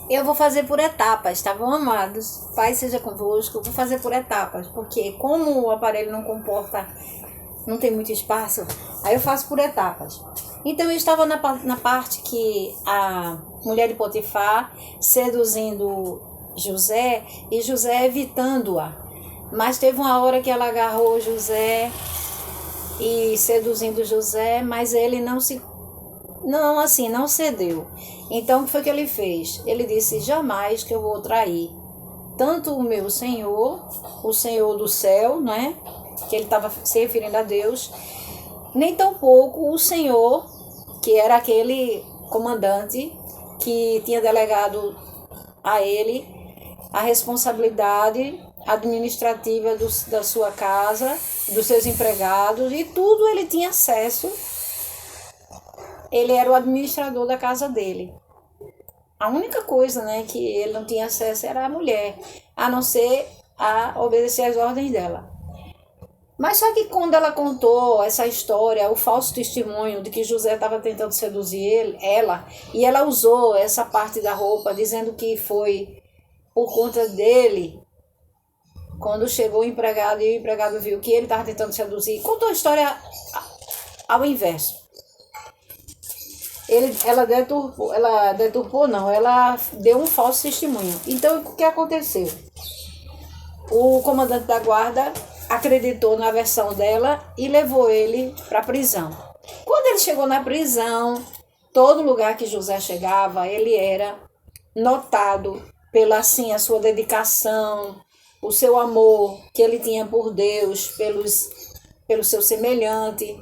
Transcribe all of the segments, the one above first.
Eu vou fazer por etapas, tá bom, amados? Pai seja convosco, eu vou fazer por etapas, porque como o aparelho não comporta, não tem muito espaço, aí eu faço por etapas. Então eu estava na parte que a mulher de Potifar seduzindo José e José evitando-a. Mas teve uma hora que ela agarrou José e seduzindo José, mas ele não cedeu. Então, o que foi que ele fez? Ele disse: jamais que eu vou trair tanto o meu Senhor, o Senhor do céu, né? Que ele estava se referindo a Deus, nem tampouco o Senhor, que era aquele comandante que tinha delegado a ele a responsabilidade administrativa da sua casa, dos seus empregados, e tudo ele tinha acesso. Ele era o administrador da casa dele. A única coisa, né, que ele não tinha acesso era a mulher, a não ser a obedecer às ordens dela. Mas só que quando ela contou essa história, o falso testemunho de que José estava tentando seduzir ela, e ela usou essa parte da roupa, dizendo que foi por conta dele, quando chegou o empregado e o empregado viu que ele estava tentando seduzir, contou a história ao inverso. Ela deturpou não, ela deu um falso testemunho. Então, o que aconteceu? O comandante da guarda acreditou na versão dela e levou ele para a prisão. Quando ele chegou na prisão, todo lugar que José chegava, ele era notado pela assim a sua dedicação, o seu amor que ele tinha por Deus, pelo seu semelhante.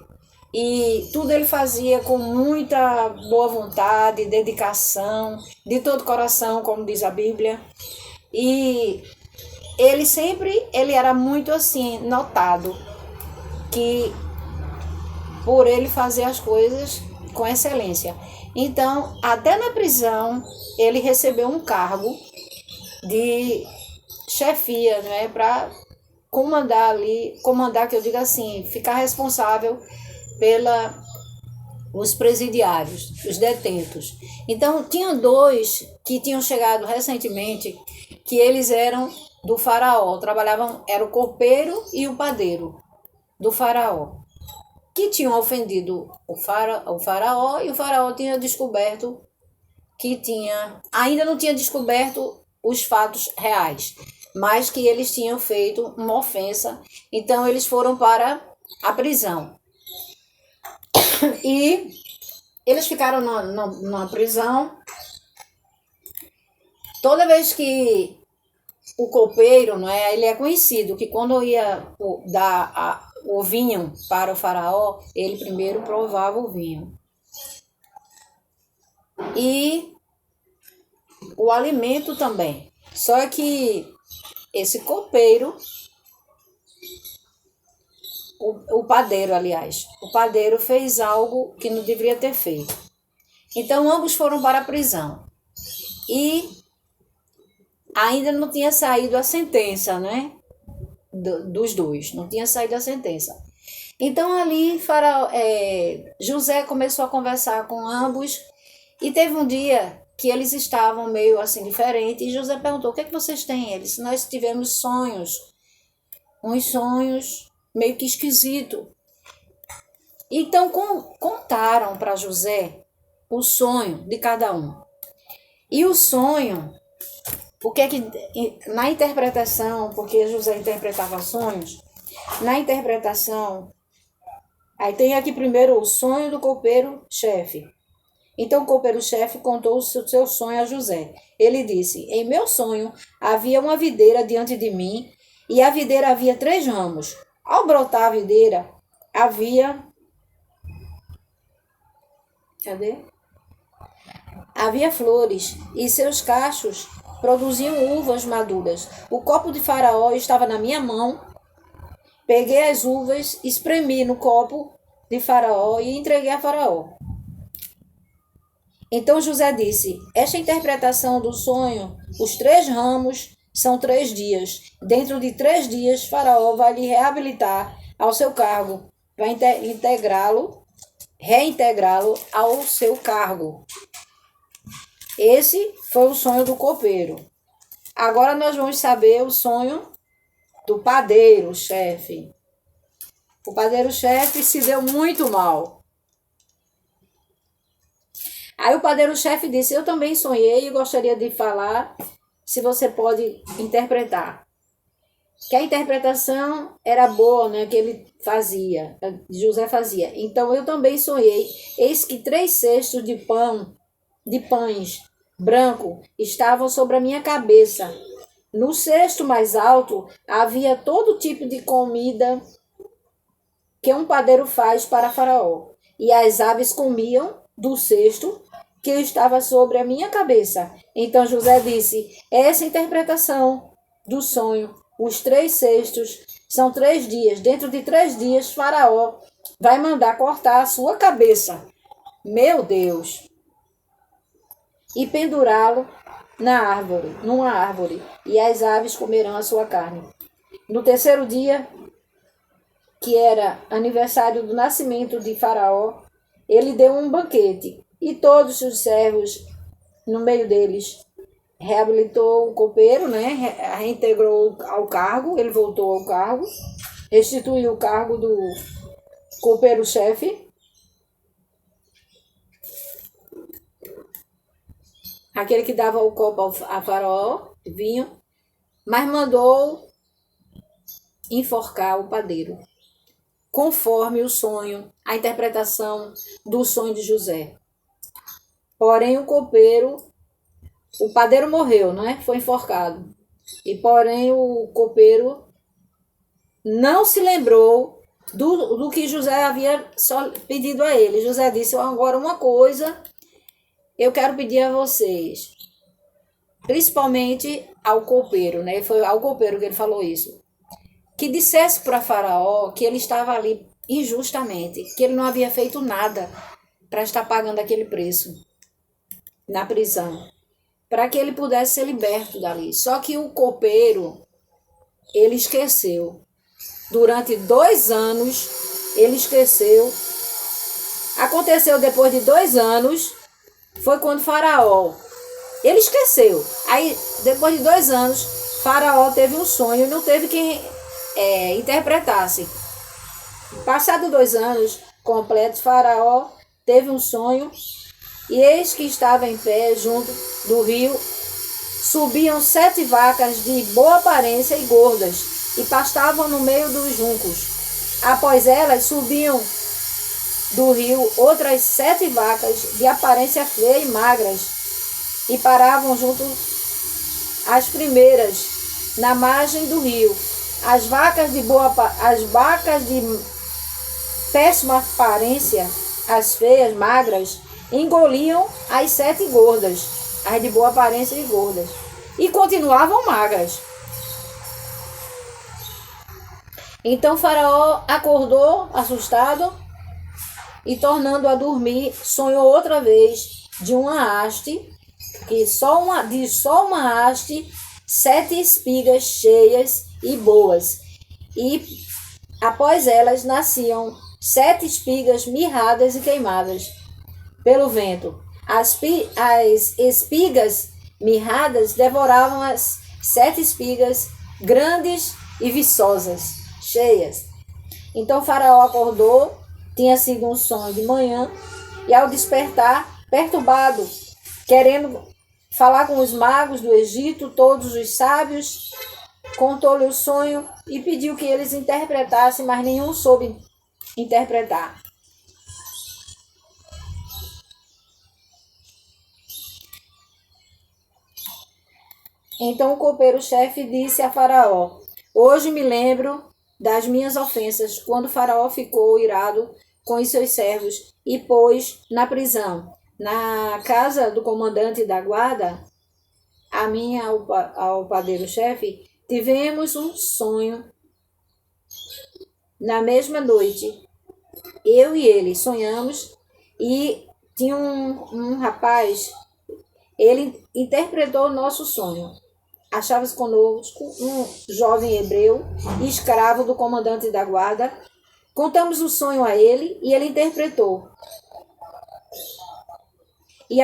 E tudo ele fazia com muita boa vontade, dedicação, de todo coração, como diz a Bíblia. E ele era muito assim, notado, que por ele fazer as coisas com excelência. Então, até na prisão, ele recebeu um cargo de chefia, né, para comandar, que eu digo assim, ficar responsável pela os presidiários, os detentos. Então, tinham dois que tinham chegado recentemente, que eles eram do faraó, trabalhavam, era o copeiro e o padeiro do faraó, que tinham ofendido o faraó, e o faraó tinha descoberto ainda não tinha descoberto os fatos reais, mas que eles tinham feito uma ofensa, então eles foram para a prisão. E eles ficaram na prisão. Toda vez que o copeiro, não é, ele é conhecido que quando ia dar o vinho para o faraó, ele primeiro provava o vinho. E o alimento também. Só que esse copeiro, o padeiro, aliás, o padeiro fez algo que não deveria ter feito. Então, ambos foram para a prisão. E ainda não tinha saído a sentença, né? Dos dois, não tinha saído a sentença. Então, ali, José começou a conversar com ambos, e teve um dia que eles estavam meio assim diferentes, e José perguntou: o que é que vocês têm? Eles: nós tivemos sonhos, uns sonhos meio que esquisitos. Então, contaram para José o sonho de cada um. E o sonho, o que é que, na interpretação, porque José interpretava sonhos, na interpretação, aí tem aqui primeiro o sonho do copeiro-chefe. Então o copeiro-chefe contou o seu sonho a José. Ele disse: em meu sonho havia uma videira diante de mim, e a videira havia 3 ramos. Ao brotar a videira, havia flores, e seus cachos produziam uvas maduras. O copo de Faraó estava na minha mão. Peguei as uvas, espremi no copo de Faraó e entreguei a Faraó. Então José disse: esta interpretação do sonho, os 3 ramos são 3 dias. Dentro de 3 dias, Faraó vai lhe reabilitar ao seu cargo, vai reintegrá-lo ao seu cargo. Esse foi o sonho do copeiro. Agora nós vamos saber o sonho do padeiro-chefe. O padeiro-chefe se deu muito mal. Aí o padeiro-chefe disse: eu também sonhei e gostaria de falar, se você pode interpretar. Que a interpretação era boa, né, que ele fazia, José fazia. Então eu também sonhei. Eis que 3 cestos de pães branco estavam sobre a minha cabeça. No cesto mais alto havia todo tipo de comida que um padeiro faz para Faraó. E as aves comiam do cesto que estava sobre a minha cabeça. Então José disse: essa interpretação do sonho, os 3 cestos, são 3 dias. Dentro de 3 dias, Faraó vai mandar cortar a sua cabeça. Meu Deus! E pendurá-lo numa árvore, e as aves comerão a sua carne. No 3º dia, que era aniversário do nascimento de Faraó, ele deu um banquete, e todos os servos, no meio deles, reabilitou o copeiro, né? Reintegrou ao cargo, ele voltou ao cargo, restituiu o cargo do copeiro-chefe, aquele que dava o copo a Faraó, vinho, mas mandou enforcar o padeiro, conforme o sonho, a interpretação do sonho de José. Porém, o padeiro morreu, né? Foi enforcado. E porém, o copeiro não se lembrou do que José havia só pedido a ele. José disse: agora uma coisa eu quero pedir a vocês, principalmente ao copeiro, né? Foi ao copeiro que ele falou isso. Que dissesse para Faraó que ele estava ali injustamente, que ele não havia feito nada para estar pagando aquele preço na prisão, para que ele pudesse ser liberto dali. Só que o copeiro, ele esqueceu. Durante 2 anos, ele esqueceu. Aconteceu depois de 2 anos, foi quando Faraó, ele esqueceu. Aí, depois de 2 anos, Faraó teve um sonho e não teve quem interpretasse. Passados 2 anos completos, Faraó teve um sonho, e eis que estava em pé junto do rio, subiam 7 vacas de boa aparência e gordas, e pastavam no meio dos juncos. Após elas subiam do rio outras 7 vacas de aparência feia e magras, e paravam junto às primeiras, na margem do rio. As vacas de péssima aparência, as feias, magras, engoliam as 7 gordas, as de boa aparência e gordas, e continuavam magras. Então Faraó acordou assustado e, tornando a dormir, sonhou outra vez de uma haste, que só uma haste, 7 espigas cheias e boas, e após elas nasciam 7 espigas mirradas e queimadas pelo vento. As espigas mirradas devoravam as 7 espigas grandes e viçosas, cheias. Então Faraó acordou, tinha sido um sonho de manhã, e ao despertar, perturbado, querendo falar com os magos do Egito, todos os sábios, contou-lhe o sonho e pediu que eles interpretassem, mas nenhum soube interpretar. Então o copeiro-chefe disse a Faraó: hoje me lembro das minhas ofensas, quando Faraó ficou irado com os seus servos e pôs na prisão, na casa do comandante da guarda, a mim, ao padeiro-chefe, tivemos um sonho na mesma noite. Eu e ele sonhamos, e tinha um rapaz, ele interpretou o nosso sonho. Achava-se conosco um jovem hebreu, escravo do comandante da guarda. Contamos o sonho a ele e ele interpretou. E